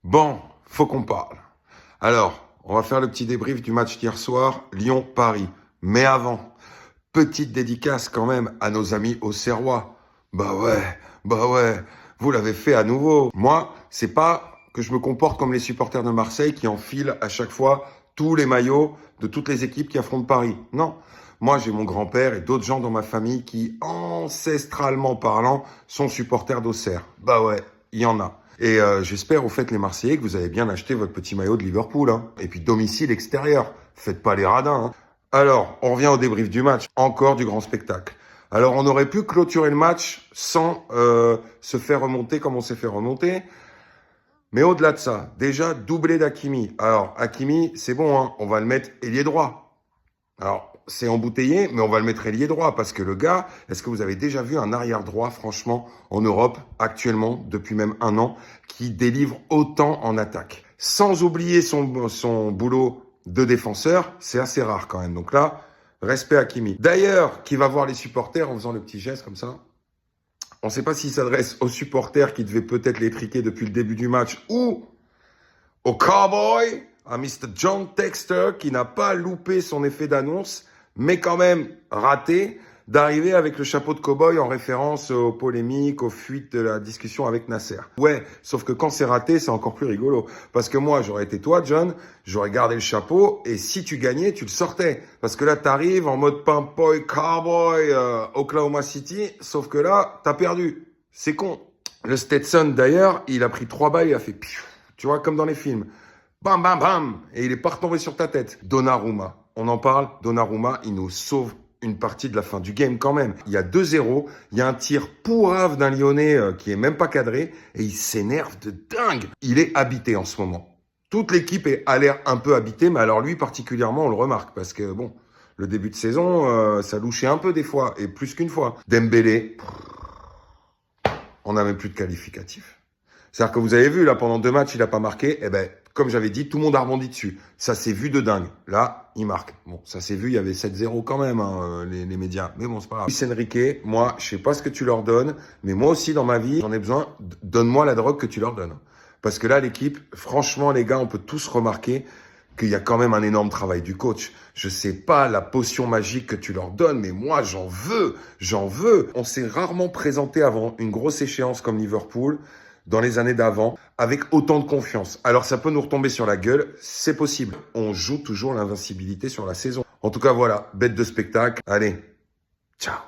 Bon, faut qu'on parle. Alors, on va faire le petit débrief du match d'hier soir, Lyon-Paris. Mais avant, petite dédicace quand même à nos amis auxerrois. Bah ouais, vous l'avez fait à nouveau. Moi, c'est pas que je me comporte comme les supporters de Marseille qui enfilent à chaque fois tous les maillots de toutes les équipes qui affrontent Paris. Non. Moi, j'ai mon grand-père et d'autres gens dans ma famille qui, ancestralement parlant, sont supporters d'Auxerre. Bah ouais, il y en a. Et j'espère au fait les Marseillais que vous avez bien acheté votre petit maillot de Liverpool. Hein. Et puis domicile extérieur. Faites pas les radins. Hein. Alors, on revient au débrief du match. Encore du grand spectacle. Alors, on aurait pu clôturer le match sans se faire remonter comme on s'est fait remonter. Mais au-delà de ça, déjà, doublé d'Hakimi. Alors, Hakimi, c'est bon, hein, on va le mettre ailier droit. Alors, c'est embouteillé, mais on va le mettre ailier droit parce que le gars, est-ce que vous avez déjà vu un arrière droit, franchement, en Europe, actuellement, depuis même un an, qui délivre autant en attaque? Sans oublier son boulot de défenseur, c'est assez rare quand même. Donc là, respect à Hakimi. D'ailleurs, qui va voir les supporters en faisant le petit geste comme ça. On ne sait pas s'il s'adresse aux supporters qui devaient peut-être l'étriquer depuis le début du match ou au cowboy, à Mr. John Texter qui n'a pas loupé son effet d'annonce, mais quand même raté d'arriver avec le chapeau de cowboy en référence aux polémiques, aux fuites de la discussion avec Nasser. Ouais, sauf que quand c'est raté, c'est encore plus rigolo. Parce que moi, j'aurais été toi, John, j'aurais gardé le chapeau et si tu gagnais, tu le sortais. Parce que là, t'arrives en mode pimpoy cowboy Oklahoma City, sauf que là, t'as perdu. C'est con. Le Stetson, d'ailleurs, il a pris 3 balles, il a fait piou. Tu vois, comme dans les films. Bam, bam, bam. Et il est pas retombé sur ta tête. Donnarumma. On en parle. Donnarumma, il nous sauve une partie de la fin du game quand même. Il y a 2-0. Il y a un tir pourrave d'un Lyonnais qui est même pas cadré. Et il s'énerve de dingue. Il est habité en ce moment. Toute l'équipe a l'air un peu habitée. Mais alors lui, particulièrement, on le remarque. Parce que bon, le début de saison, ça louchait un peu des fois. Et plus qu'une fois. Dembélé, on n'a même plus de qualificatif. C'est-à-dire que vous avez vu, là, pendant 2 matchs, il n'a pas marqué. Eh ben, comme j'avais dit, tout le monde a rebondi dessus. Ça s'est vu de dingue. Là, il marque. Bon, ça s'est vu, il y avait 7-0 quand même, hein, les médias. Mais bon, c'est pas grave. Luis Enrique, moi, je sais pas ce que tu leur donnes, mais moi aussi, dans ma vie, j'en ai besoin. Donne-moi la drogue que tu leur donnes. Parce que là, l'équipe, franchement, les gars, on peut tous remarquer qu'il y a quand même un énorme travail du coach. Je sais pas la potion magique que tu leur donnes, mais moi, j'en veux. On s'est rarement présenté avant une grosse échéance comme Liverpool, dans les années d'avant, avec autant de confiance. Alors ça peut nous retomber sur la gueule, c'est possible. On joue toujours l'invincibilité sur la saison. En tout cas, voilà, bête de spectacle. Allez, ciao.